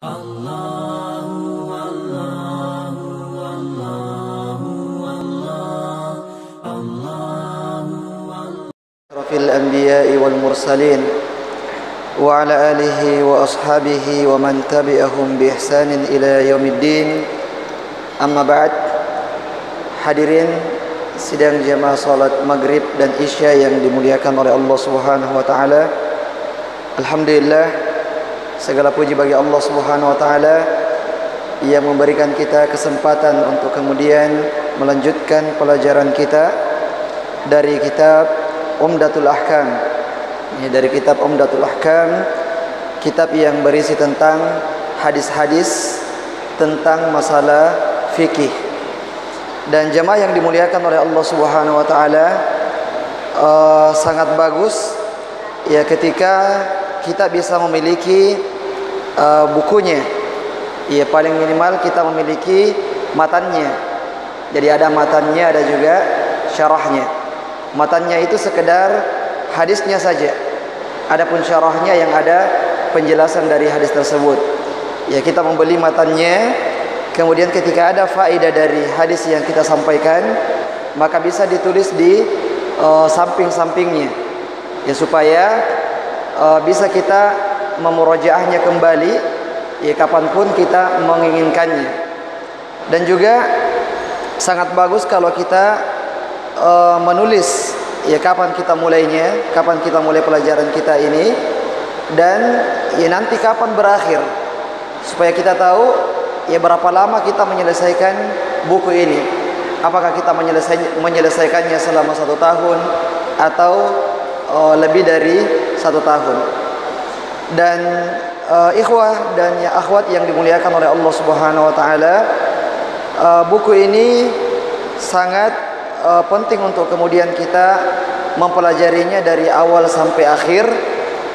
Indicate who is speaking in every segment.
Speaker 1: Asyrafil anbiya'i wal mursalin wa ala alihi wa ashabihi wa man tabi'ahum bi ihsanin ila yaumiddin. Amma ba'd. Hadirin sidang jamaah salat maghrib dan isya yang dimuliakan oleh Allah Subhanahu wa taala. Alhamdulillah, segala puji bagi Allah Subhanahu wa taala yang memberikan kita kesempatan untuk kemudian melanjutkan pelajaran kita dari kitab Umdatul Ahkam. Ini dari kitab Umdatul Ahkam, kitab yang berisi tentang hadis-hadis tentang masalah fikih. Dan jemaah yang dimuliakan oleh Allah Subhanahu wa taala, sangat bagus ya ketika kita bisa memiliki bukunya. Ya, paling minimal kita memiliki matannya. Jadi ada matannya, ada juga syarahnya. Matannya itu sekedar hadisnya saja. Adapun syarahnya yang ada penjelasan dari hadis tersebut. Ya, kita membeli matannya, kemudian ketika ada faedah dari hadis yang kita sampaikan, maka bisa ditulis di samping-sampingnya. Ya, supaya bisa kita memurajaahnya kembali ya kapanpun kita menginginkannya. Dan juga sangat bagus kalau kita menulis ya kapan kita mulainya, kapan kita mulai pelajaran kita ini, dan ya nanti kapan berakhir, supaya kita tahu ya berapa lama kita menyelesaikan buku ini. Apakah kita menyelesaikannya selama 1 tahun atau lebih dari 1 tahun. Dan ikhwah dan ya akhwat yang dimuliakan oleh Allah Subhanahu wa taala, buku ini sangat penting untuk kemudian kita mempelajarinya dari awal sampai akhir,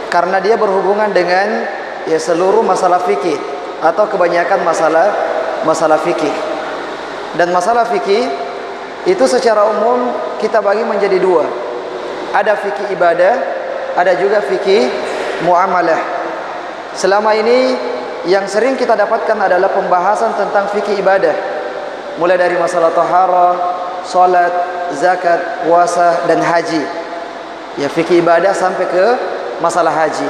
Speaker 1: karena dia berhubungan dengan ya seluruh masalah fikih atau kebanyakan masalah fikih. Dan masalah fikih itu secara umum kita bagi menjadi 2. Ada fikih ibadah, ada juga fikih muamalah. Selama ini yang sering kita dapatkan adalah pembahasan tentang fikih ibadah, mulai dari masalah taharah, salat, zakat, puasa, dan haji. Ya, fikih ibadah sampai ke masalah haji.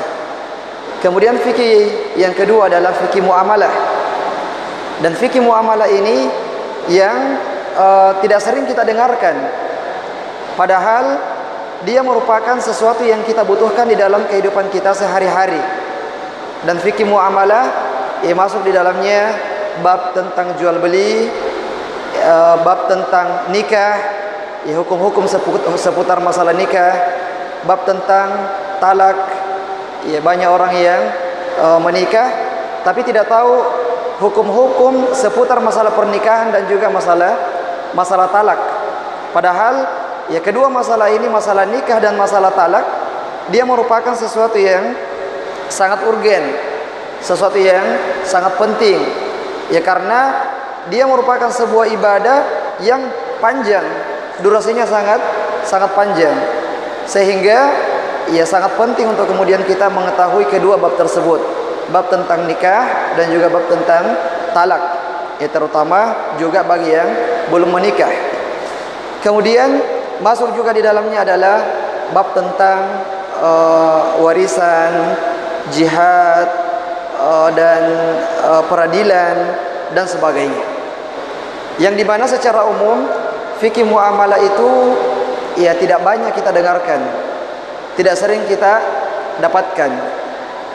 Speaker 1: Kemudian fikih yang kedua adalah fikih muamalah. Dan fikih muamalah ini yang tidak sering kita dengarkan, padahal dia merupakan sesuatu yang kita butuhkan di dalam kehidupan kita sehari-hari. Dan fikih muamalah ya masuk di dalamnya bab tentang jual beli, bab tentang nikah, ya hukum-hukum seputar masalah nikah, bab tentang talak. Ya, banyak orang yang menikah tapi tidak tahu hukum-hukum seputar masalah pernikahan dan juga masalah talak. Padahal ya kedua masalah ini, masalah nikah dan masalah talak, dia merupakan sesuatu yang sangat urgen, sesuatu yang sangat penting. Ya, karena dia merupakan sebuah ibadah yang panjang, durasinya sangat panjang, sehingga ya sangat penting untuk kemudian kita mengetahui kedua bab tersebut, bab tentang nikah dan juga bab tentang talak, ya terutama juga bagi yang belum menikah. Kemudian masuk juga di dalamnya adalah bab tentang warisan, jihad, dan peradilan dan sebagainya. Yang dimana secara umum fikih muamalah itu ya tidak banyak kita dengarkan, tidak sering kita dapatkan,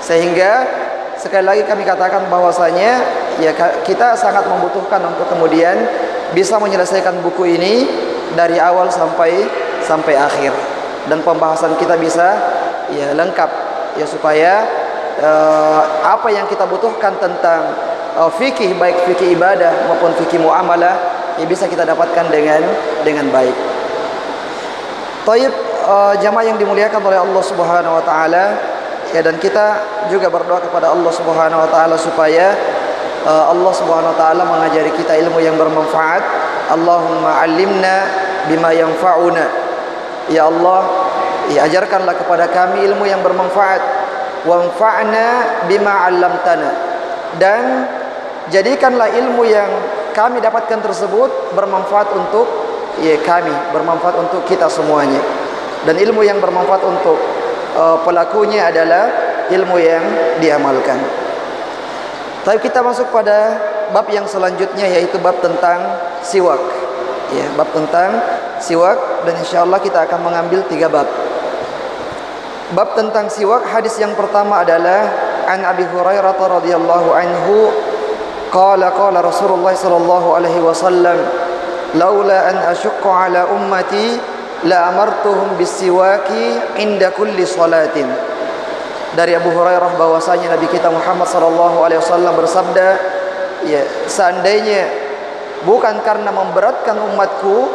Speaker 1: sehingga sekali lagi kami katakan bahwasanya ya kita sangat membutuhkan untuk kemudian bisa menyelesaikan buku ini dari awal sampai akhir, dan pembahasan kita bisa ya lengkap ya, supaya apa yang kita butuhkan tentang fikih, baik fikih ibadah maupun fikih muamalah, ya bisa kita dapatkan dengan baik. Taib, jamaah yang dimuliakan oleh Allah Subhanahu wa taala, ya, dan kita juga berdoa kepada Allah Subhanahu wa taala supaya Allah Subhanahu wa taala mengajari kita ilmu yang bermanfaat. Allahumma 'allimna bima yanfa'una. Ya Allah, ya ajarkanlah kepada kami ilmu yang bermanfaat. Wanfa'na bima 'allamtana. dan jadikanlah ilmu yang kami dapatkan tersebut bermanfaat untuk kami, bermanfaat untuk kita semuanya. Dan ilmu yang bermanfaat untuk pelakunya adalah ilmu yang diamalkan. Tapi kita masuk pada bab yang selanjutnya, yaitu bab tentang siwak. Ya, bab tentang siwak, dan insyaallah kita akan mengambil 3 bab. Bab tentang siwak, hadis yang pertama adalah an Abi Hurairah radhiyallahu anhu qala qala Rasulullah sallallahu alaihi wasallam laula an asyqa ala ummati la amartuhum bisiwaki inda kulli salatin. Dari Abu Hurairah bahwasanya Nabi kita Muhammad sallallahu alaihi wasallam bersabda, ya, seandainya bukan karena memberatkan umatku,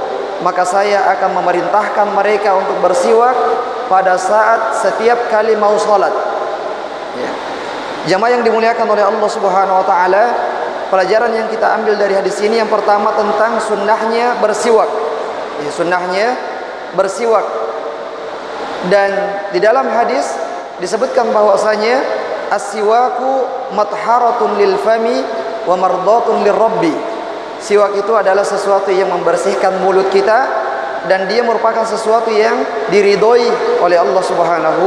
Speaker 1: maka saya akan memerintahkan mereka untuk bersiwak pada saat setiap kali mau salat. Ya. Jamaah yang dimuliakan oleh Allah Subhanahu wa taala, pelajaran yang kita ambil dari hadis ini yang pertama tentang sunnahnya bersiwak. Ya, sunnahnya bersiwak. Dan di dalam hadis disebutkan bahwasanya as-siwaku matharatun lil fami wa mardatun lirabbi. Siwak itu adalah sesuatu yang membersihkan mulut kita, dan dia merupakan sesuatu yang diridhoi oleh Allah Subhanahu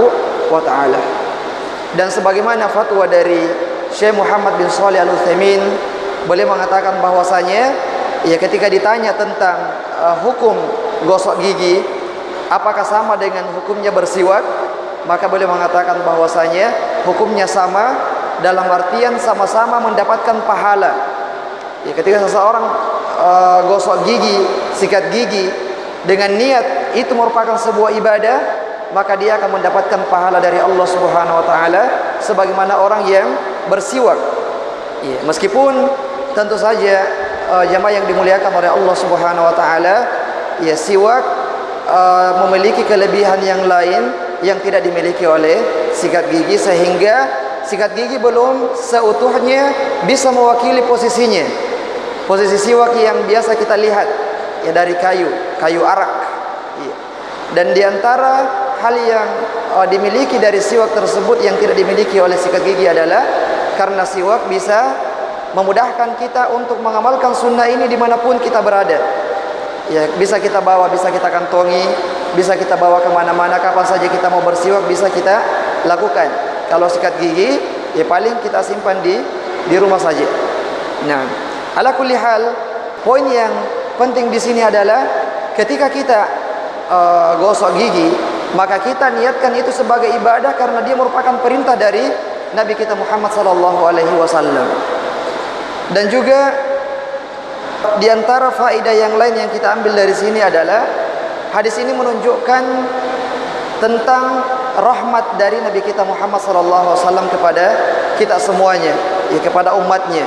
Speaker 1: wa taala. Dan sebagaimana fatwa dari Syekh Muhammad bin Shalih Al-Utsaimin, beliau mengatakan bahwasanya ya, ketika ditanya tentang hukum gosok gigi apakah sama dengan hukumnya bersiwak, maka beliau mengatakan bahwasanya hukumnya sama, dalam artian sama-sama mendapatkan pahala. Ya, ketika seseorang gosok gigi, sikat gigi dengan niat itu merupakan sebuah ibadah, maka dia akan mendapatkan pahala dari Allah Subhanahu wa taala sebagaimana orang yang bersiwak. Ya, meskipun tentu saja jamaah yang dimuliakan oleh Allah Subhanahu wa taala, ya, siwak memiliki kelebihan yang lain yang tidak dimiliki oleh sikat gigi, sehingga sikat gigi belum seutuhnya bisa mewakili posisinya. Posisi siwak yang biasa kita lihat, ya, dari kayu arak. Ya. Dan diantara hal yang dimiliki dari siwak tersebut yang tidak dimiliki oleh sikat gigi adalah karena siwak bisa memudahkan kita untuk mengamalkan sunnah ini dimanapun kita berada. Ya, bisa kita bawa, bisa kita kantongi, bisa kita bawa kemana-mana, kapan saja kita mau bersiwak bisa kita lakukan. Kalau sikat gigi, ya paling kita simpan di rumah saja. Nah, ala kulli hal, poin yang penting di sini adalah ketika kita gosok gigi, maka kita niatkan itu sebagai ibadah karena dia merupakan perintah dari Nabi kita Muhammad sallallahu alaihi wasallam. Dan juga di antara faedah yang lain yang kita ambil dari sini adalah hadis ini menunjukkan tentang rahmat dari Nabi kita Muhammad SAW kepada kita semuanya, ya, kepada umatnya.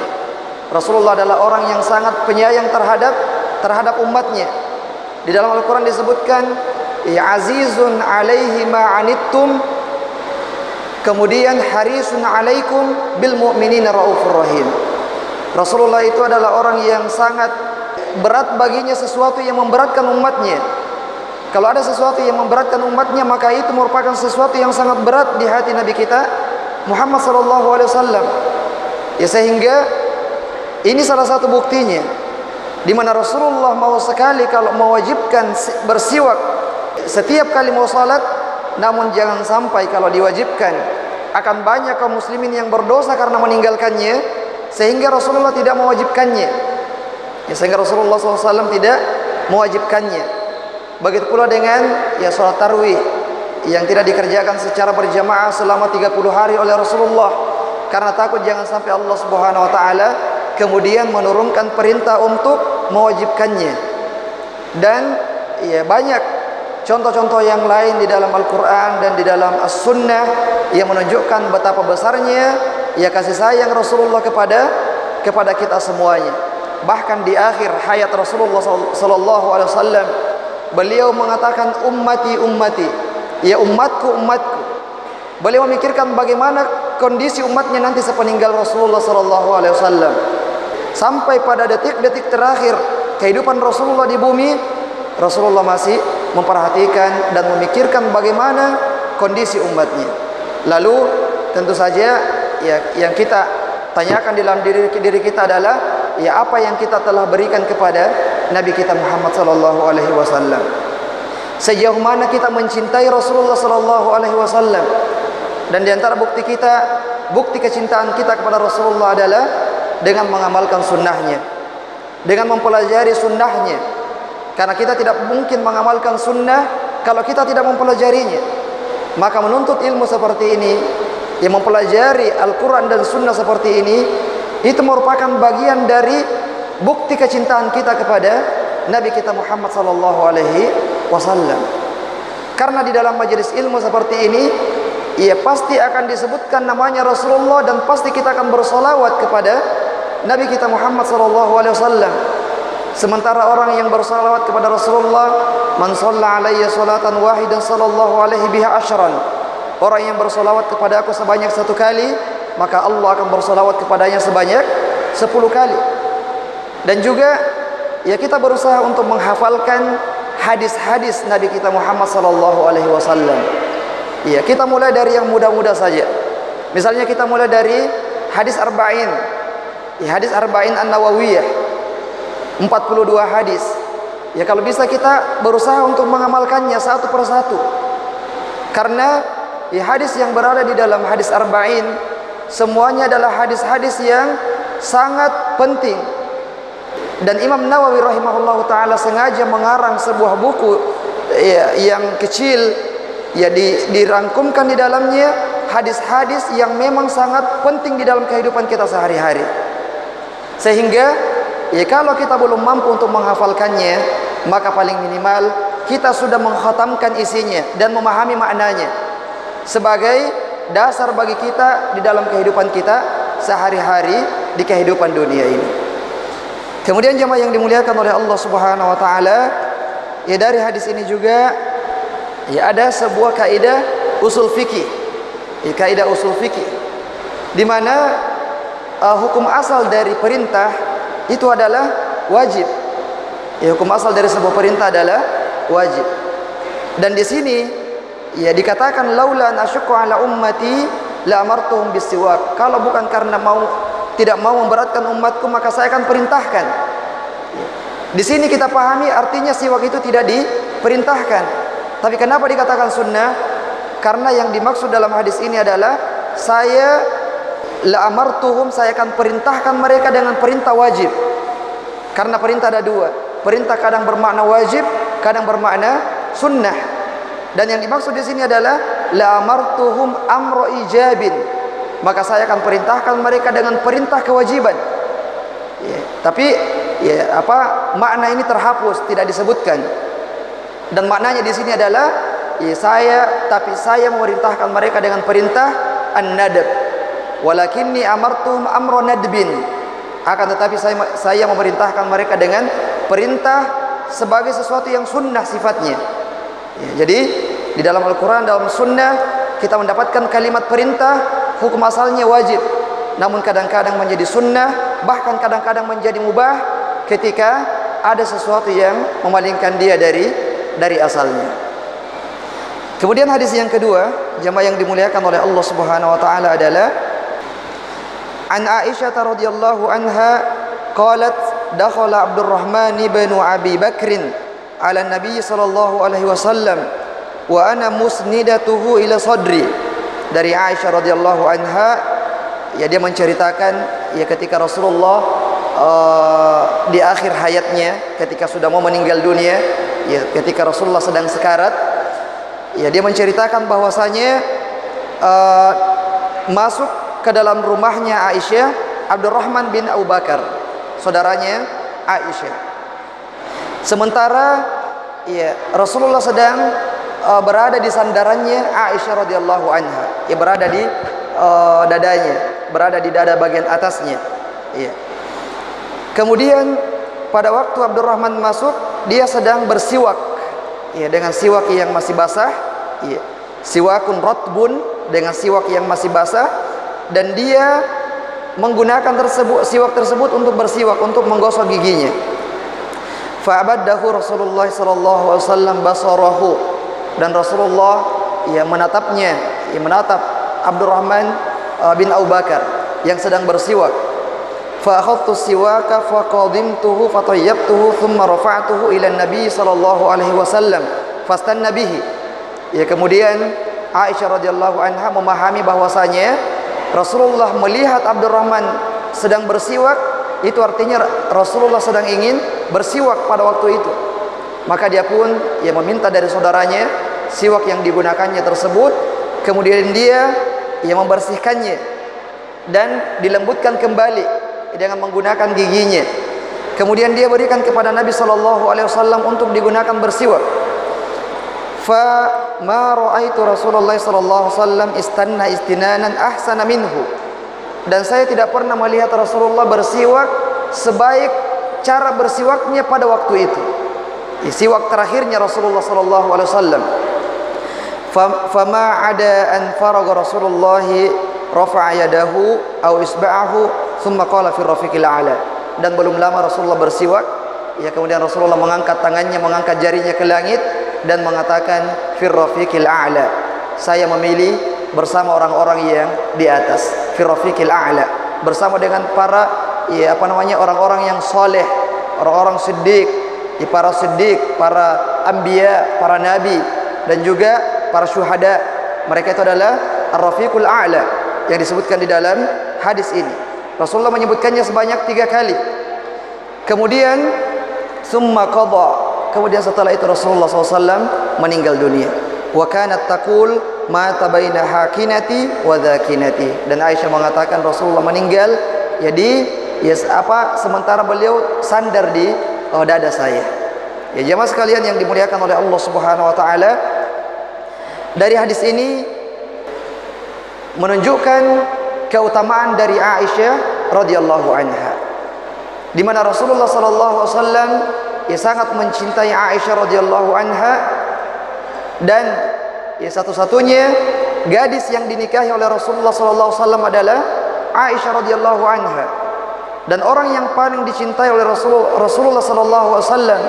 Speaker 1: Rasulullah adalah orang yang sangat penyayang terhadap umatnya. Di dalam Al-Quran disebutkan, ya, azizun alaihi ma'anittum, kemudian harisun alaikum bil mu'minina raufur rahim. Rasulullah itu adalah orang yang sangat berat baginya sesuatu yang memberatkan umatnya. Kalau ada sesuatu yang memberatkan umatnya, maka itu merupakan sesuatu yang sangat berat di hati Nabi kita Muhammad SAW. Ya, sehingga ini salah satu buktinya, di mana Rasulullah mau sekali kalau mewajibkan bersiwak setiap kali mau salat, namun jangan sampai kalau diwajibkan akan banyak kaum muslimin yang berdosa karena meninggalkannya, sehingga Rasulullah tidak mewajibkannya. Ya, sehingga Rasulullah SAW tidak mewajibkannya. Begitu pula dengan, ya, sholat tarawih yang tidak dikerjakan secara berjamaah selama 30 hari oleh Rasulullah, karena takut jangan sampai Allah Subhanahu wa taala kemudian menurunkan perintah untuk mewajibkannya. Dan, ya, banyak contoh-contoh yang lain di dalam Al-Quran dan di dalam As-Sunnah yang menunjukkan betapa besarnya, ya, kasih sayang Rasulullah kepada kita semuanya. Bahkan di akhir hayat Rasulullah sallallahu alaihi wasallam, beliau mengatakan ummati ummati, ya, umatku umatku. Beliau memikirkan bagaimana kondisi umatnya nanti sepeninggal Rasulullah sallallahu alaihi wasallam. Sampai pada detik-detik terakhir kehidupan Rasulullah di bumi, Rasulullah masih memperhatikan dan memikirkan bagaimana kondisi umatnya. Lalu tentu saja, ya, yang kita tanyakan di dalam diri kita adalah ya apa yang kita telah berikan kepada Nabi kita Muhammad sallallahu alaihi wasallam. Sejauh mana kita mencintai Rasulullah sallallahu alaihi wasallam. Dan di antara bukti kecintaan kita kepada Rasulullah adalah dengan mengamalkan sunnahnya, dengan mempelajari sunnahnya. Karena kita tidak mungkin mengamalkan sunnah kalau kita tidak mempelajarinya. Maka menuntut ilmu seperti ini, yang mempelajari Al-Quran dan sunnah seperti ini, itu merupakan bagian dari bukti kecintaan kita kepada Nabi kita Muhammad sallallahu alaihi wasallam. Karena di dalam majelis ilmu seperti ini, ia pasti akan disebutkan namanya Rasulullah dan pasti kita akan bersolawat kepada Nabi kita Muhammad sallallahu alaihi wasallam. Sementara orang yang bersolawat kepada Rasulullah, man shalla alayya salatan wahidan sallallahu alaihi biha asyran. Orang yang bersolawat kepada aku sebanyak 1 kali, maka Allah akan bersolawat kepadanya sebanyak 10 kali. Dan juga ya kita berusaha untuk menghafalkan hadis-hadis Nabi kita Muhammad sallallahu alaihi wasallam. Ya, kita mulai dari yang mudah-mudah saja. Misalnya kita mulai dari hadis arba'in. Ya, hadis arba'in An-Nawawiyah. 42 hadis. Ya, kalau bisa kita berusaha untuk mengamalkannya satu persatu. Karena ya, hadis yang berada di dalam hadis arba'in semuanya adalah hadis-hadis yang sangat penting. Dan Imam Nawawi rahimahullahu taala sengaja mengarang sebuah buku ya, yang kecil ya, dirangkumkan di dalamnya hadis-hadis yang memang sangat penting di dalam kehidupan kita sehari-hari. Sehingga ya kalau kita belum mampu untuk menghafalkannya, maka paling minimal kita sudah mengkhatamkan isinya dan memahami maknanya sebagai dasar bagi kita di dalam kehidupan kita sehari-hari di kehidupan dunia ini. Kemudian jemaah yang dimuliakan oleh Allah Subhanahu wa taala, ya dari hadis ini juga ya ada sebuah kaidah usul fikih. Ya, kaidah usul fikih di mana hukum asal dari perintah itu adalah wajib. Ya, hukum asal dari sebuah perintah adalah wajib. Dan di sini ya dikatakan laula an asyqa ala ummati la amartuhum bisiwak. Kalau bukan karena tidak mau memberatkan umatku, maka saya akan perintahkan. Di sini kita pahami artinya siwak itu tidak diperintahkan. Tapi kenapa dikatakan sunnah? Karena yang dimaksud dalam hadis ini adalah saya la amartuhum, saya akan perintahkan mereka dengan perintah wajib. Karena perintah ada 2. Perintah kadang bermakna wajib, kadang bermakna sunnah. Dan yang dimaksud di sini adalah la amartuhum amro ijabin. Maka saya akan perintahkan mereka dengan perintah kewajiban. Ya, tapi ya makna ini terhapus, tidak disebutkan. Dan maknanya di sini adalah ya saya memerintahkan mereka dengan perintah an-nadab. Walakinni amartuhum amro nadbin. Akan tetapi saya memerintahkan mereka dengan perintah sebagai sesuatu yang sunnah sifatnya. Ya, jadi di dalam Al-Quran, dalam sunnah kita mendapatkan kalimat perintah, hukum asalnya wajib, namun kadang-kadang menjadi sunnah, bahkan kadang-kadang menjadi mubah ketika ada sesuatu yang memalingkan dia dari asalnya. Kemudian hadis yang kedua, jemaah yang dimuliakan oleh Allah Subhanahu wa taala adalah An Aisyah radhiyallahu anha qalat dakhala Abdurrahman bin Abi Bakrin ala Nabi sallallahu alaihi wasallam wa ana musnidatuhu ila sadri. Dari Aisyah radhiyallahu anha, ya dia menceritakan ya ketika Rasulullah di akhir hayatnya, ketika sudah mau meninggal dunia, ya ketika Rasulullah sedang sekarat, ya dia menceritakan bahwasanya masuk ke dalam rumahnya Aisyah Abdurrahman bin Abu Bakar, saudaranya Aisyah. Sementara ya Rasulullah sedang berada di sandarannya Aisyah radhiyallahu anha, ya berada di dadanya, berada di dada bagian atasnya. Ya. Kemudian pada waktu Abdurrahman masuk, dia sedang bersiwak, ya dengan siwak yang masih basah, ya. Siwakun ratbun, dengan siwak yang masih basah, dan dia menggunakan siwak tersebut untuk bersiwak, untuk menggosok giginya. Fa'abaddahu Rasulullah sallallahu alaihi wasallam basarahu. Dan Rasulullah ya menatap Abdurrahman bin Abu Bakar. yang sedang bersiwak. Fa akhadtu siwaka fa qadimtuhu fa tayyabtuhu thumma rafa'tuhu ila Nabi sallallahu alaihi wasallam fastanna bihi. Ya, kemudian Aisyah radhiyallahu anha memahami bahwasanya Rasulullah melihat Abdurrahman sedang bersiwak, itu artinya Rasulullah sedang ingin bersiwak pada waktu itu. Maka dia pun meminta dari saudaranya siwak yang digunakannya tersebut, kemudian dia membersihkannya dan dilembutkan kembali dengan menggunakan giginya. Kemudian dia berikan kepada Nabi sallallahu alaihi wasallam untuk digunakan bersiwak. Fa ma raaitu Rasulullah sallallahu alaihi wasallam istanna istinanan ahsana minhu. Dan saya tidak pernah melihat Rasulullah bersiwak sebaik cara bersiwaknya pada waktu itu. Siwak terakhirnya Rasulullah sallallahu alaihi wasallam. Fama ada an faragha Rasulullah rafa'a yadahu aw isba'ahu thumma qala fi rafiqil a'la. Dan belum lama Rasulullah bersiwak, kemudian Rasulullah mengangkat tangannya, mengangkat jarinya ke langit dan mengatakan fi rafiqil a'la, saya memilih bersama orang-orang yang di atas. Fi rafiqil a'la, bersama dengan para orang-orang yang soleh, orang-orang siddiq, para siddiq, para anbiya, para nabi, dan juga para syuhada. Mereka itu adalah ar-rafiqul a'la yang disebutkan di dalam hadis ini. Rasulullah menyebutkannya sebanyak 3 kali. Kemudian summa qada, kemudian setelah itu Rasulullah SAW meninggal dunia. Wa kanat taqul mata baina hakinati wa dzakinati. Dan Aisyah mengatakan Rasulullah meninggal sementara beliau sandar di dada saya. Ya, jemaah sekalian yang dimuliakan oleh Allah Subhanahu wa taala, dari hadis ini menunjukkan keutamaan dari Aisyah radhiyallahu anha, di mana Rasulullah sallallahu alaihi wasallam sangat mencintai Aisyah radhiyallahu anha, dan satu-satunya gadis yang dinikahi oleh Rasulullah sallallahu alaihi wasallam adalah Aisyah radhiyallahu anha. Dan orang yang paling dicintai oleh Rasulullah sallallahu alaihi wasallam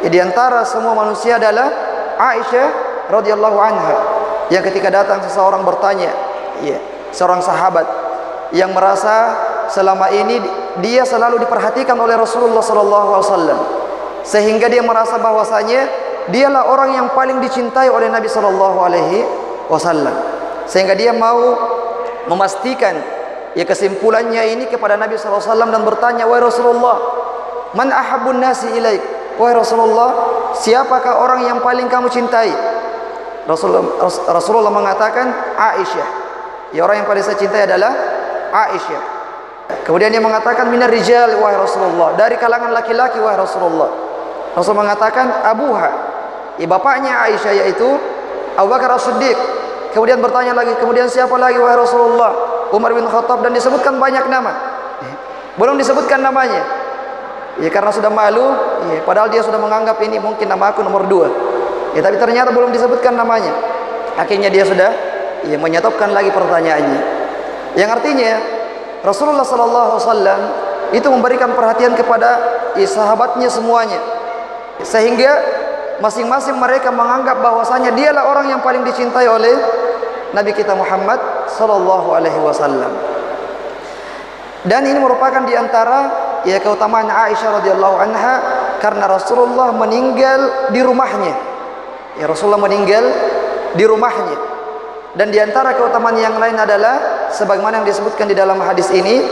Speaker 1: di antara semua manusia adalah Aisyah radhiyallahu anha. Yang ketika datang seseorang bertanya, seorang sahabat yang merasa selama ini dia selalu diperhatikan oleh Rasulullah SAW, sehingga dia merasa bahwasanya dialah orang yang paling dicintai oleh Nabi SAW, sehingga dia mau memastikan kesimpulannya ini kepada Nabi SAW dan bertanya, wahai Rasulullah, man ahabbun nasi ilaik, wahai Rasulullah, siapakah orang yang paling kamu cintai? Rasulullah mengatakan Aisyah, orang yang paling saya cintai adalah Aisyah. Kemudian dia mengatakan minar rijal, wahai Rasulullah, dari kalangan laki-laki, wahai Rasulullah. Rasul mengatakan abuha, bapaknya Aisyah, yaitu Abu Bakar As-Siddiq. Kemudian bertanya lagi, kemudian siapa lagi, wahai Rasulullah? Umar bin Khattab. Dan disebutkan banyak nama, belum disebutkan namanya, karena sudah malu, padahal dia sudah menganggap ini mungkin nama aku nomor 2, tapi ternyata belum disebutkan namanya. Akhirnya dia sudah menyetopkan lagi pertanyaannya, yang artinya Rasulullah SAW itu memberikan perhatian kepada sahabatnya semuanya, sehingga masing-masing mereka menganggap bahwasanya dialah orang yang paling dicintai oleh Nabi kita Muhammad SAW. Dan ini merupakan diantara keutamaan Aisyah radhiyallahu anha, karena Rasulullah meninggal di rumahnya. Rasulullah meninggal di rumahnya. Dan diantara keutamaan yang lain adalah sebagaimana yang disebutkan di dalam hadis ini,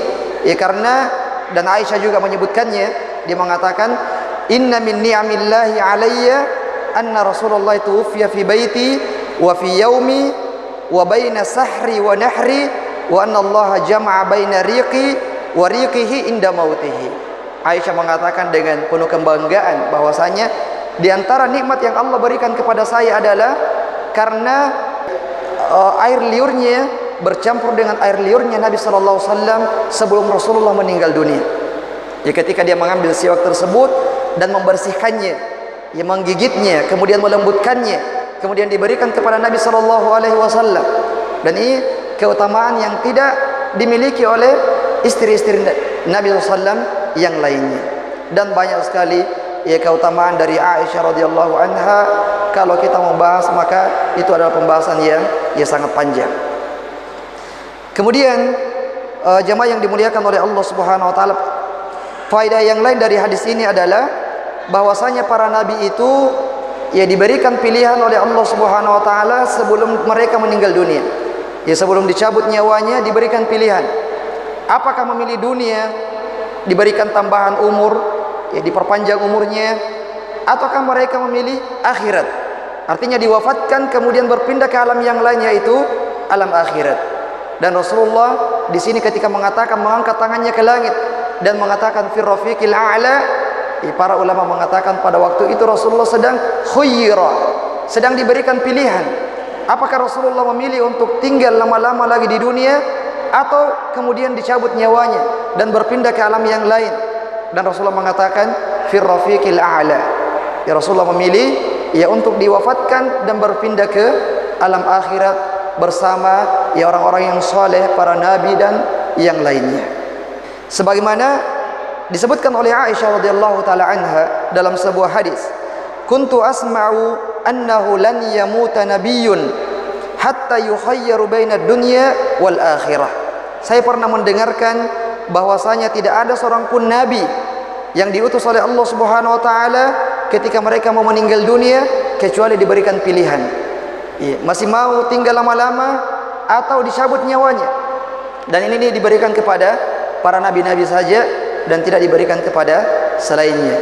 Speaker 1: karena dan Aisyah juga menyebutkannya, dia mengatakan inna min ni'amillahi alayya anna Rasulullah tuwfiya fi baiti wa fi yaumi wa baina sahri wa nahri wa anna Allah jama'a baina riqi wa riqihi inda mautihi. Aisyah mengatakan dengan penuh kebanggaan bahwasanya di antara nikmat yang Allah berikan kepada saya adalah karena air liurnya bercampur dengan air liurnya Nabi sallallahu alaihi wasallam sebelum Rasulullah meninggal dunia. Ketika dia mengambil siwak tersebut dan membersihkannya, menggigitnya, kemudian melembutkannya, kemudian diberikan kepada Nabi sallallahu alaihi wasallam. Dan ini keutamaan yang tidak dimiliki oleh istri-istri Nabi sallallahu alaihi wasallam yang lainnya. Dan banyak sekali keutamaan dari Aisyah radhiyallahu anha. Kalau kita membahas, maka itu adalah pembahasan yang sangat panjang. Kemudian jemaah yang dimuliakan oleh Allah Subhanahu wa taala, faedah yang lain dari hadis ini adalah bahwasanya para nabi itu ya diberikan pilihan oleh Allah Subhanahu wa taala sebelum mereka meninggal dunia. Ya, sebelum dicabut nyawanya diberikan pilihan. Apakah memilih dunia, diberikan tambahan umur, ya diperpanjang umurnya, ataukah mereka memilih akhirat? Artinya diwafatkan kemudian berpindah ke alam yang lain, yaitu alam akhirat. Dan Rasulullah di sini ketika mengatakan mengangkat tangannya ke langit dan mengatakan fir rafiqil a'la, para ulama mengatakan pada waktu itu Rasulullah sedang khuyyira, sedang diberikan pilihan. Apakah Rasulullah memilih untuk tinggal lama-lama lagi di dunia, atau kemudian dicabut nyawanya dan berpindah ke alam yang lain? Dan Rasulullah mengatakan fir rafiqil a'la. Ya, Rasulullah memilih ya untuk diwafatkan dan berpindah ke alam akhirat bersama ya orang-orang yang saleh, para nabi dan yang lainnya. Sebagaimana disebutkan oleh Aisyah radhiyallahu taala anha dalam sebuah hadis, kuntu asma'u annahu lan yamuta nabiyyun hatta yukhayyaru baina dunya wal akhirah. Saya pernah mendengarkan bahwasanya tidak ada seorang pun nabi yang diutus oleh Allah Subhanahu wa taala ketika mereka mau meninggal dunia kecuali diberikan pilihan. Masih mau tinggal lama-lama atau dicabut nyawanya. Dan ini diberikan kepada para nabi-nabi saja dan tidak diberikan kepada selainnya.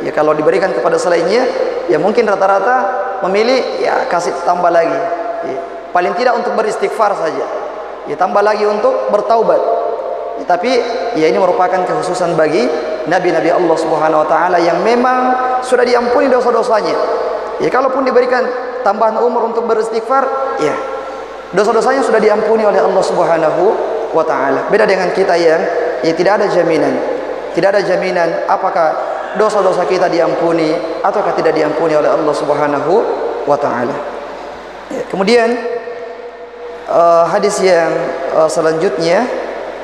Speaker 1: Ya, kalau diberikan kepada selainnya, ya mungkin rata-rata memilih ya kasih tambah lagi. Ya, paling tidak untuk beristighfar saja. Ya, tambah lagi untuk bertaubat. Ya, tapi ya ini merupakan kekhususan bagi nabi-nabi Allah Subhanahu wa taala yang memang sudah diampuni dosa-dosanya. Ya, kalaupun diberikan tambahan umur untuk beristighfar, ya dosa-dosanya sudah diampuni oleh Allah Subhanahu wa taala. Beda dengan kita yang ya tidak ada jaminan. Tidak ada jaminan apakah dosa-dosa kita diampuni ataukah tidak diampuni oleh Allah Subhanahu wa taala. Ya, kemudian hadis yang selanjutnya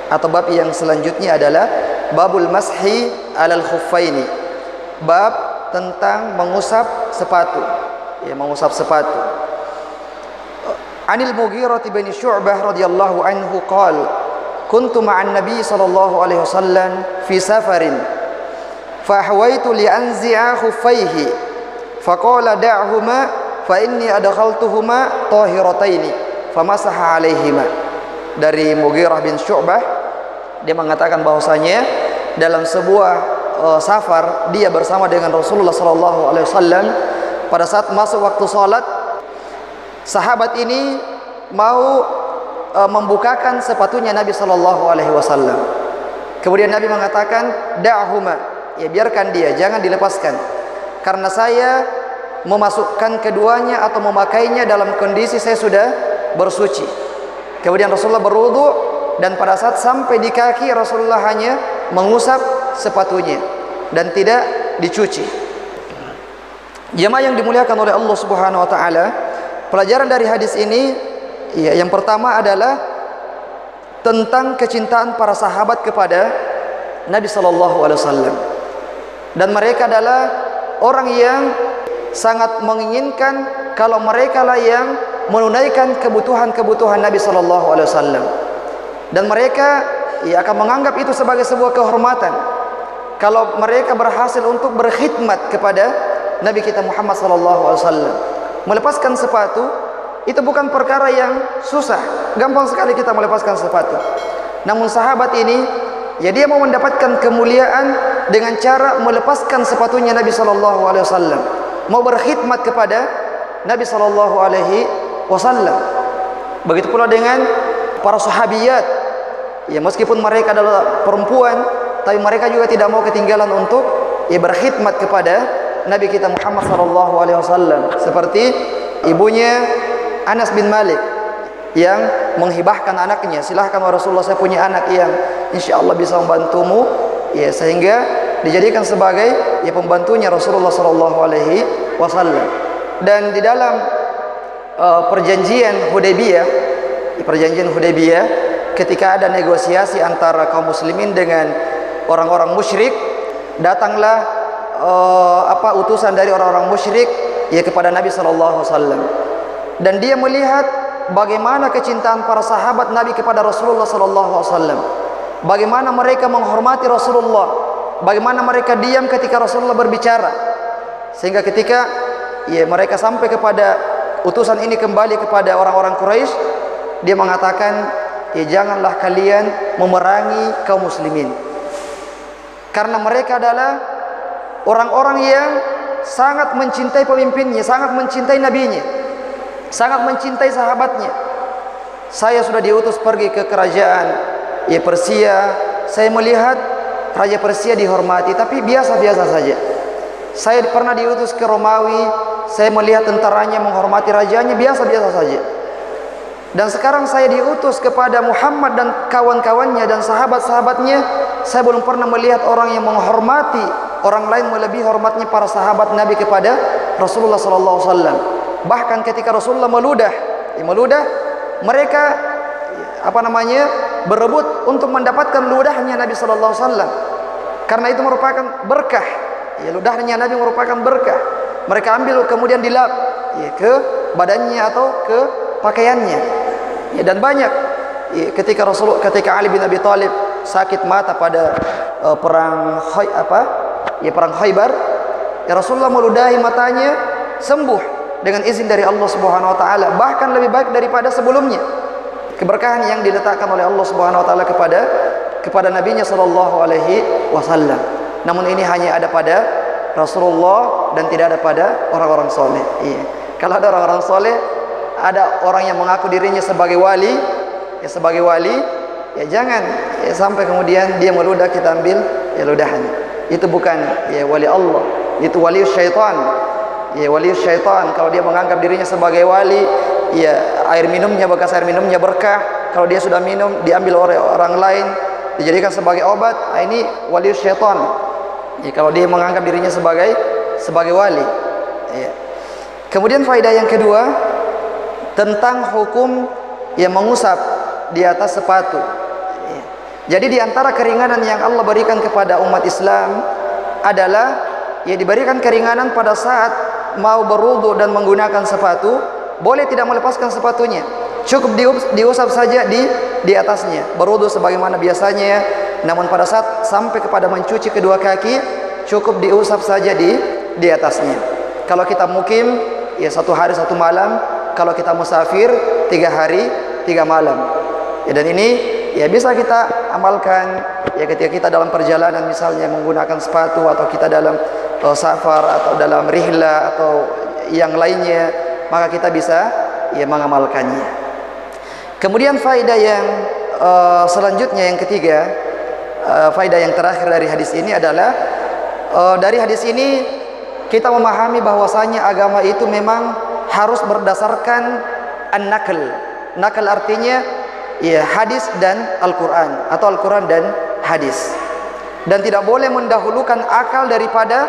Speaker 1: atau bab yang selanjutnya adalah babul mashi alal khuffaini. Bab tentang mengusap sepatu. Ya, mengusap sepatu. Anil Mughirah bin Syu'bah radhiyallahu anhu qala kuntu ma'an nabi sallallahu alaihi wasallam fi safarin fa hawaitu li anzi'a khuffaihi faqala da'huma fa inni adkhaltuhuma tahirataini famasaha alaihima. Dari Mughirah bin Syu'bah, dia mengatakan bahwasanya dalam sebuah safar dia bersama dengan Rasulullah sallallahu alaihi wasallam. Pada saat masuk waktu salat, sahabat ini mau membukakan sepatunya Nabi sallallahu alaihi wasallam. Kemudian Nabi mengatakan da'huma, ya biarkan dia, jangan dilepaskan, karena saya memasukkan keduanya atau memakainya dalam kondisi saya sudah bersuci. Kemudian Rasulullah berwudu dan pada saat sampai di kaki Rasulullah hanya mengusap sepatunya dan tidak dicuci. Jemaah yang dimuliakan oleh Allah Subhanahu wa taala, pelajaran dari hadis ini ya, yang pertama adalah tentang kecintaan para sahabat kepada Nabi sallallahu alaihi wasallam. Dan mereka adalah orang yang sangat menginginkan kalau mereka lah yang menunaikan kebutuhan-kebutuhan Nabi sallallahu alaihi wasallam. Dan mereka ya akan menganggap itu sebagai sebuah kehormatan kalau mereka berhasil untuk berkhidmat kepada Nabi kita Muhammad sallallahu alaihi wasallam. Melepaskan sepatu itu bukan perkara yang susah, gampang sekali kita melepaskan sepatu. Namun sahabat ini, ya dia mau mendapatkan kemuliaan dengan cara melepaskan sepatunya Nabi sallallahu alaihi wasallam, mau berkhidmat kepada Nabi sallallahu alaihi wasallam. Begitu pula dengan para sahabiyat, ya meskipun mereka adalah perempuan, tapi mereka juga tidak mau ketinggalan untuk ya berkhidmat kepada Nabi kita Muhammad sallallahu alaihi wasallam, seperti ibunya Anas bin Malik yang menghibahkan anaknya, silahkan wahai Rasulullah, saya punya anak yang insya Allah bisa membantumu, ya sehingga dijadikan sebagai ya pembantunya Rasulullah sallallahu alaihi wasallam. Dan di dalam perjanjian Hudaybiyah, ketika ada negosiasi antara kaum muslimin dengan orang-orang musyrik, datanglah utusan dari orang-orang musyrik ya kepada Nabi sallallahu alaihi wasallam. Dan dia melihat bagaimana kecintaan para sahabat Nabi kepada Rasulullah sallallahu alaihi wasallam. bagaimana mereka menghormati Rasulullah, bagaimana mereka diam ketika Rasulullah berbicara, sehingga ketika mereka sampai kepada utusan ini kembali kepada orang-orang Quraisy, dia mengatakan, janganlah kalian memerangi kaum muslimin, karena mereka adalah orang-orang yang sangat mencintai pemimpinnya, sangat mencintai nabinya, sangat mencintai sahabatnya. Saya sudah diutus pergi ke kerajaan Persia. Saya melihat Raja Persia dihormati, tapi biasa-biasa saja. Saya pernah diutus ke Romawi. Saya melihat tentaranya menghormati rajanya, biasa-biasa saja. Dan sekarang saya diutus kepada Muhammad dan kawan-kawannya dan sahabat-sahabatnya. Saya belum pernah melihat orang yang menghormati orang lain melebihi hormatnya para sahabat Nabi kepada Rasulullah SAW. Bahkan ketika Rasulullah meludah, mereka berebut untuk mendapatkan ludahnya Nabi SAW, karena itu merupakan berkah. Ludahnya Nabi merupakan berkah. Mereka ambil kemudian dilap ke badannya atau ke pakaiannya. Dan banyak ketika Ali bin Abi Thalib sakit mata pada perang Khaybar, Rasulullah meludahi matanya, sembuh dengan izin dari Allah Subhanahu wa taala, bahkan lebih baik daripada sebelumnya. Keberkahan yang diletakkan oleh Allah Subhanahu wa taala kepada nabinya sallallahu alaihi wasallam. Namun ini hanya ada pada Rasulullah dan tidak ada pada orang-orang soleh. Kalau ada orang-orang soleh, ada orang yang mengaku dirinya sebagai wali, jangan sampai kemudian dia meludah kita ambil ludahannya. Itu bukan wali Allah, itu wali syaitan. Wali syaitan kalau dia menganggap dirinya sebagai wali, air minumnya, bekas air minumnya berkah. Kalau dia sudah minum, diambil oleh orang lain, dijadikan sebagai obat. Ini wali syaitan. Kalau dia menganggap dirinya sebagai wali. Kemudian faedah yang kedua tentang hukum yang mengusap di atas sepatu. Jadi di antara keringanan yang Allah berikan kepada umat Islam adalah diberikan keringanan pada saat mau berwudu dan menggunakan sepatu, boleh tidak melepaskan sepatunya, cukup diusap saja di atasnya, berwudu sebagaimana biasanya. Namun pada saat sampai kepada mencuci kedua kaki, cukup diusap saja di atasnya. Kalau kita mukim 1 hari 1 malam, kalau kita musafir 3 hari 3 malam. Dan ini bisa kita amalkan ketika kita dalam perjalanan, misalnya menggunakan sepatu, atau kita dalam safar atau dalam rihla atau yang lainnya, maka kita bisa mengamalkannya. Kemudian faedah yang selanjutnya, yang ketiga, faedah yang terakhir dari hadis ini adalah dari hadis ini kita memahami bahwasanya agama itu memang harus berdasarkan an-nakal. Nakal artinya hadis dan Al-Quran, atau Al-Quran dan hadis, dan tidak boleh mendahulukan akal daripada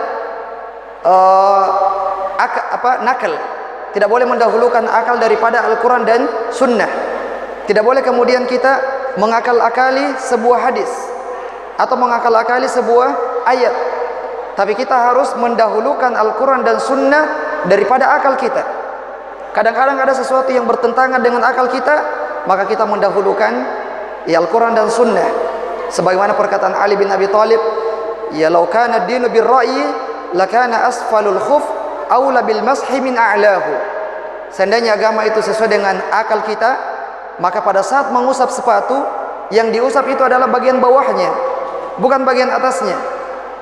Speaker 1: nakal. Tidak boleh mendahulukan akal daripada Al-Quran dan Sunnah. Tidak boleh kemudian kita mengakal-akali sebuah hadis atau mengakal-akali sebuah ayat, tapi kita harus mendahulukan Al-Quran dan Sunnah daripada akal kita. Kadang-kadang ada sesuatu yang bertentangan dengan akal kita, maka kita mendahulukan Al-Quran dan Sunnah. Sebagaimana perkataan Ali bin Abi Thalib, "Law kana ad-dinu bir-ra'yi lakana asfalul khuf aula bil mashi min a'lahu." Seandainya agama itu sesuai dengan akal kita, maka pada saat mengusap sepatu, yang diusap itu adalah bagian bawahnya, bukan bagian atasnya.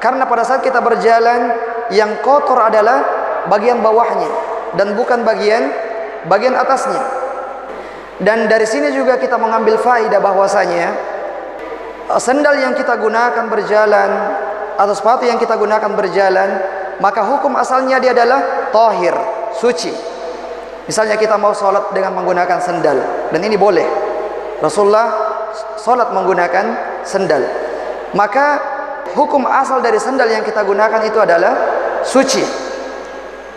Speaker 1: Karena pada saat kita berjalan, yang kotor adalah bagian bawahnya dan bukan bagian atasnya. Dan dari sini juga kita mengambil faedah bahwasanya sendal yang kita gunakan berjalan atau sepatu yang kita gunakan berjalan, maka hukum asalnya dia adalah tahir, suci. Misalnya kita mau sholat dengan menggunakan sendal, dan ini boleh. Rasulullah sholat menggunakan sendal, maka hukum asal dari sendal yang kita gunakan itu adalah suci.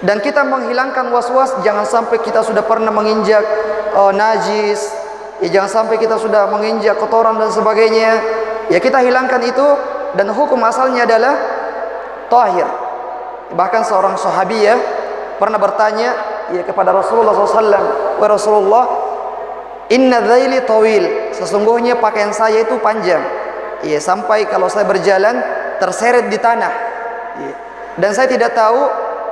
Speaker 1: Dan kita menghilangkan was-was, jangan sampai kita sudah pernah menginjak najis, jangan sampai kita sudah menginjak kotoran dan sebagainya. Kita hilangkan itu, dan hukum asalnya adalah tahir. Bahkan seorang sahabiyah pernah bertanya kepada Rasulullah SAW, "Wahai Rasulullah, inna dhaili tawil," sesungguhnya pakaian saya itu panjang. ya, sampai kalau saya berjalan terseret di tanah, ya. Dan saya tidak tahu,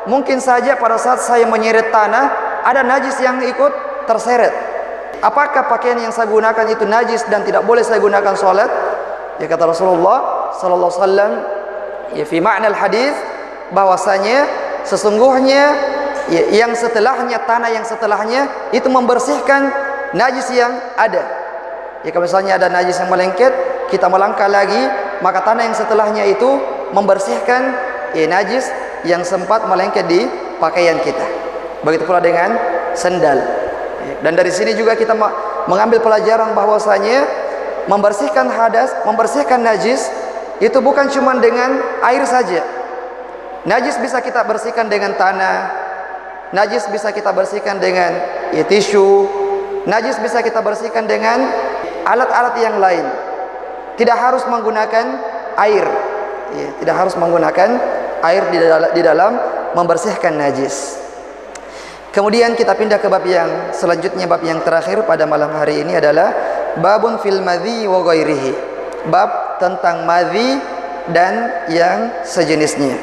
Speaker 1: mungkin saja pada saat saya menyeret tanah ada najis yang ikut terseret. Apakah pakaian yang saya gunakan itu najis dan tidak boleh saya gunakan sholat? Ya, kata Rasulullah sallallahu alaihi wasallam, ya, fi makna al-hadis, bahwasanya sesungguhnya ya, yang setelahnya, tanah yang setelahnya itu membersihkan najis yang ada. Ya, kalau misalnya ada najis yang melengket, kita melangkah lagi, maka tanah yang setelahnya itu membersihkan ya, najis yang sempat melengket di pakaian kita. Begitu pula dengan sendal. Dan dari sini juga kita mengambil pelajaran bahwasanya membersihkan hadas, membersihkan najis itu bukan cuma dengan air saja. Najis bisa kita bersihkan dengan tanah, najis bisa kita bersihkan dengan ya, tisu, najis bisa kita bersihkan dengan alat-alat yang lain. Tidak harus menggunakan air, ya, tidak harus menggunakan air di dalam membersihkan najis. Kemudian kita pindah ke bab yang selanjutnya, bab yang terakhir pada malam hari ini adalah babun fil madhi wa ghairihi. Bab tentang madhi dan yang sejenisnya.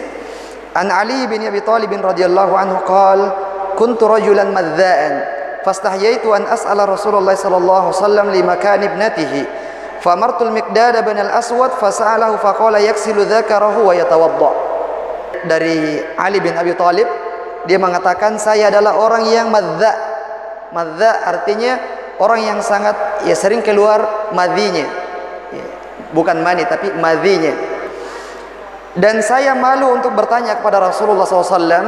Speaker 1: An Ali bin Abi Thalib radhiyallahu anhu qala kuntu rajulan madza'an fastahyaitu an as'ala Rasulullah sallallahu alaihi wasallam li makan ibnatihi famartu al-Miqdad bin al-Aswad fasa'alahu faqala yaksilu dzakarahu wa yatawadda. Dari Ali bin Abi Thalib, dia mengatakan saya adalah orang yang madza. Madza artinya orang yang sangat ya sering keluar madhinya, ya, bukan mani tapi madhinya. Dan saya malu untuk bertanya kepada Rasulullah SAW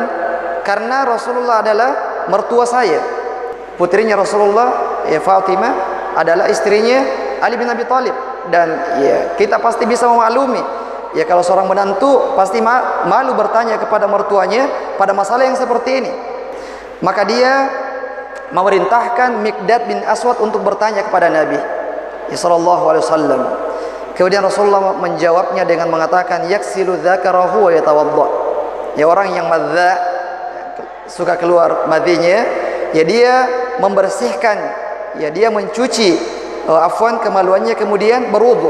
Speaker 1: karena Rasulullah adalah mertua saya. Putrinya Rasulullah ya, Fatimah adalah istrinya Ali bin Abi Thalib. Dan ya, kita pasti bisa memaklumi ya, kalau seorang menantu pasti malu bertanya kepada mertuanya pada masalah yang seperti ini. Maka dia memerintahkan Miqdad bin Aswad untuk bertanya kepada Nabi sallallahu alaihi wasallam. Kemudian Rasulullah menjawabnya dengan mengatakan yaksilu dzakarahu wa yatawadda. Ya, orang yang madza, suka keluar madhinya, ya dia membersihkan, ya dia mencuci kemaluannya kemudian berwudu.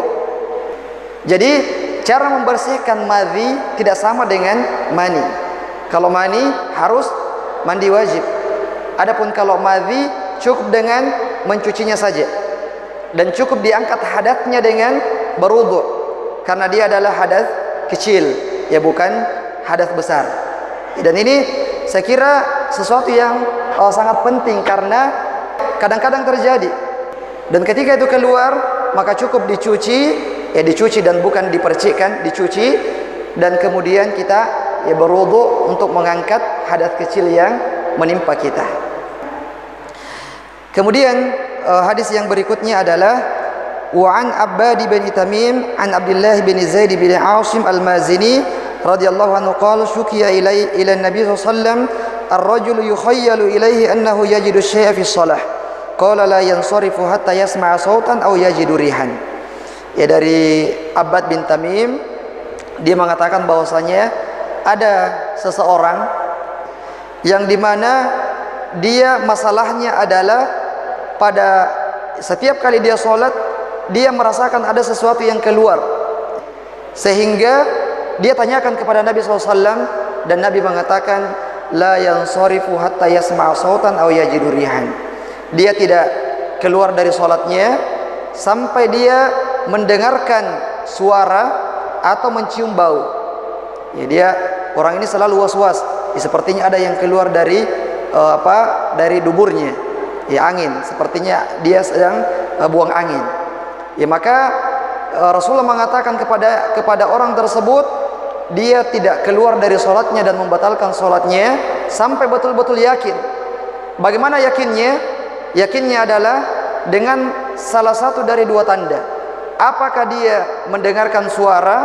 Speaker 1: Jadi cara membersihkan madhi tidak sama dengan mani. Kalau mani harus mandi wajib. Adapun kalau madhi cukup dengan mencucinya saja. Dan cukup diangkat hadatnya dengan berwudu. Karena dia adalah hadas kecil, ya bukan hadas besar. Dan ini saya kira sesuatu yang sangat penting karena kadang-kadang terjadi. Dan ketika itu keluar, maka cukup dicuci, ya dicuci dan bukan dipercikkan, dicuci, dan kemudian kita ya berwudu untuk mengangkat hadas kecil yang menimpa kita. Kemudian hadis yang berikutnya adalah wa an Abbad bin Tamim an Abdullah bin Zaid bin Asim al-Mazini radhiyallahu anhu qala syukiya ila Nabi sallallahu alaihi wasallam ar-rajulu yukhayyalu ilaihi annahu yajidu syai'a fi shalah qala la yansarifu hatta yasma'a sautan aw yajidu rihan. Ya, dari Abbad bin Tamim, dia mengatakan bahwasanya ada seseorang yang dimana dia masalahnya adalah pada setiap kali dia sholat dia merasakan ada sesuatu yang keluar, sehingga dia tanyakan kepada Nabi SAW dan Nabi mengatakan la yansarifu hatta yasma'a sautan aw yajidu rihan. Dia tidak keluar dari sholatnya sampai dia mendengarkan suara atau mencium bau. Ya, dia orang ini selalu was-was, ya, sepertinya ada yang keluar dari dari duburnya, ya angin, sepertinya dia sedang buang angin. Ya, maka Rasulullah mengatakan kepada orang tersebut, dia tidak keluar dari sholatnya dan membatalkan sholatnya sampai betul-betul yakin. Bagaimana yakinnya? Yakinnya adalah dengan salah satu dari dua tanda. Apakah dia mendengarkan suara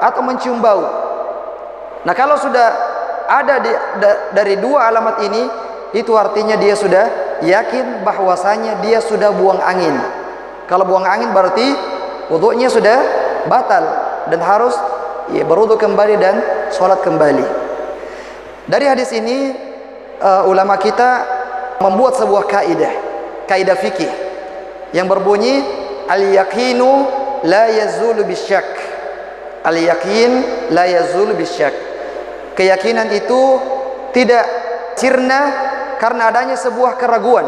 Speaker 1: atau mencium bau? Nah, kalau sudah ada dari dua alamat ini, itu artinya dia sudah yakin bahwasanya dia sudah buang angin. Kalau buang angin berarti wudunya sudah batal dan harus ya, berwudu kembali dan sholat kembali. Dari hadis ini ulama kita membuat sebuah kaidah fikih yang berbunyi al-yaqinu la yazulu bisyak. Al-yakin la yazulu bisyak. Keyakinan itu tidak sirna karena adanya sebuah keraguan.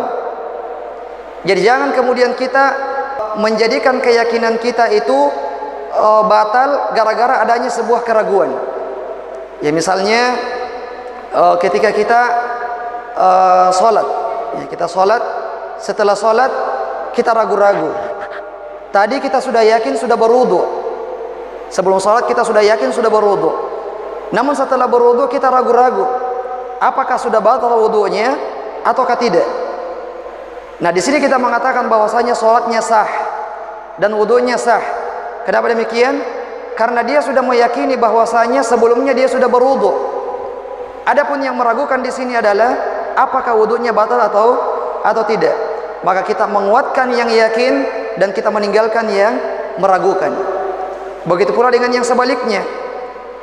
Speaker 1: Jadi jangan kemudian kita menjadikan keyakinan kita itu batal gara-gara adanya sebuah keraguan. Ya misalnya ketika kita sholat, ya, kita sholat, setelah sholat kita ragu-ragu. Tadi kita sudah yakin sudah berwudu. Sebelum sholat kita sudah yakin sudah berwudu. Namun setelah berwudu kita ragu-ragu, apakah sudah batal wudunya ataukah tidak? Nah di sini kita mengatakan bahwasanya sholatnya sah dan wudunya sah. Kenapa demikian? Karena dia sudah meyakini bahwasanya sebelumnya dia sudah berwudu. Adapun yang meragukan di sini adalah apakah wudunya batal atau tidak. Maka kita menguatkan yang yakin dan kita meninggalkan yang meragukan. Begitu pula dengan yang sebaliknya.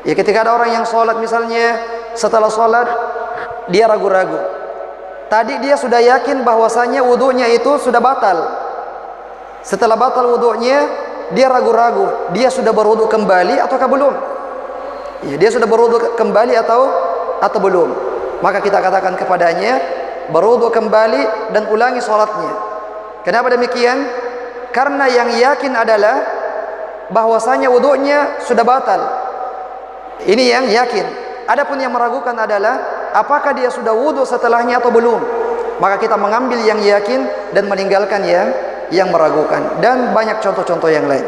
Speaker 1: Ya ketika ada orang yang sholat misalnya, setelah sholat dia ragu-ragu. Tadi dia sudah yakin bahwasanya wudunya itu sudah batal. Setelah batal wudunya, dia ragu-ragu, dia sudah berwudu kembali ataukah belum? Ya, dia sudah berwudu kembali atau belum? Maka kita katakan kepadanya, berwudu kembali dan ulangi sholatnya. Kenapa demikian? Karena yang yakin adalah bahwasanya wudunya sudah batal. Ini yang yakin. Adapun yang meragukan adalah apakah dia sudah wudu setelahnya atau belum. Maka kita mengambil yang yakin dan meninggalkan yang meragukan. Dan banyak contoh-contoh yang lain.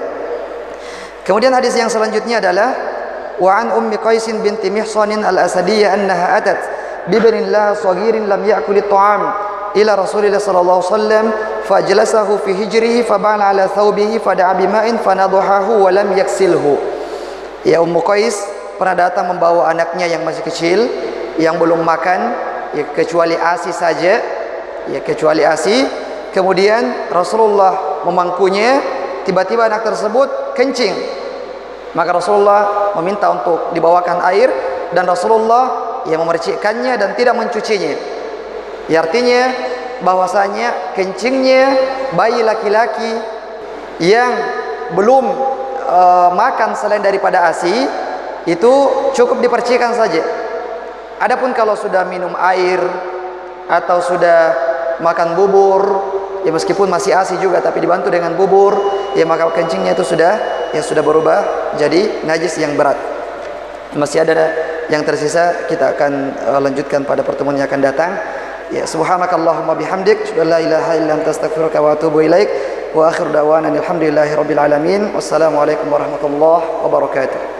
Speaker 1: Kemudian hadis yang selanjutnya adalah wa an ummi Qaisin binti Mihsanin al-Asadiyah annaha atat bibnin laha saghirin lam ya'kul at-ta'am ila Rasulillah sallallahu alaihi wasallam fajlasahu fi hijrihi fabala ala thawbihi fada'a bima'in fanadhahu wa lam yaksilhu. Ya Ummu Qais pernah datang membawa anaknya yang masih kecil yang belum makan, ya kecuali ASI saja, ya kecuali ASI. Kemudian Rasulullah memangkunya, tiba-tiba anak tersebut kencing. Maka Rasulullah meminta untuk dibawakan air dan Rasulullah yang memercikkannya dan tidak mencucinya. Ya artinya bahwasanya kencingnya bayi laki-laki yang belum makan selain daripada ASI itu cukup dipercikkan saja. Adapun kalau sudah minum air atau sudah makan bubur, ya meskipun masih ASI juga tapi dibantu dengan bubur, ya maka kencingnya itu sudah berubah jadi najis yang berat. Masih ada yang tersisa, kita akan lanjutkan pada pertemuan yang akan datang. Ya subhanakallahumma bihamdik, asyhadu an la ilaha illa anta astaghfiruka wa atubu ilaik. Wa akhir da'wana alhamdulillahirabbil alamin. Wassalamualaikum warahmatullahi wabarakatuh.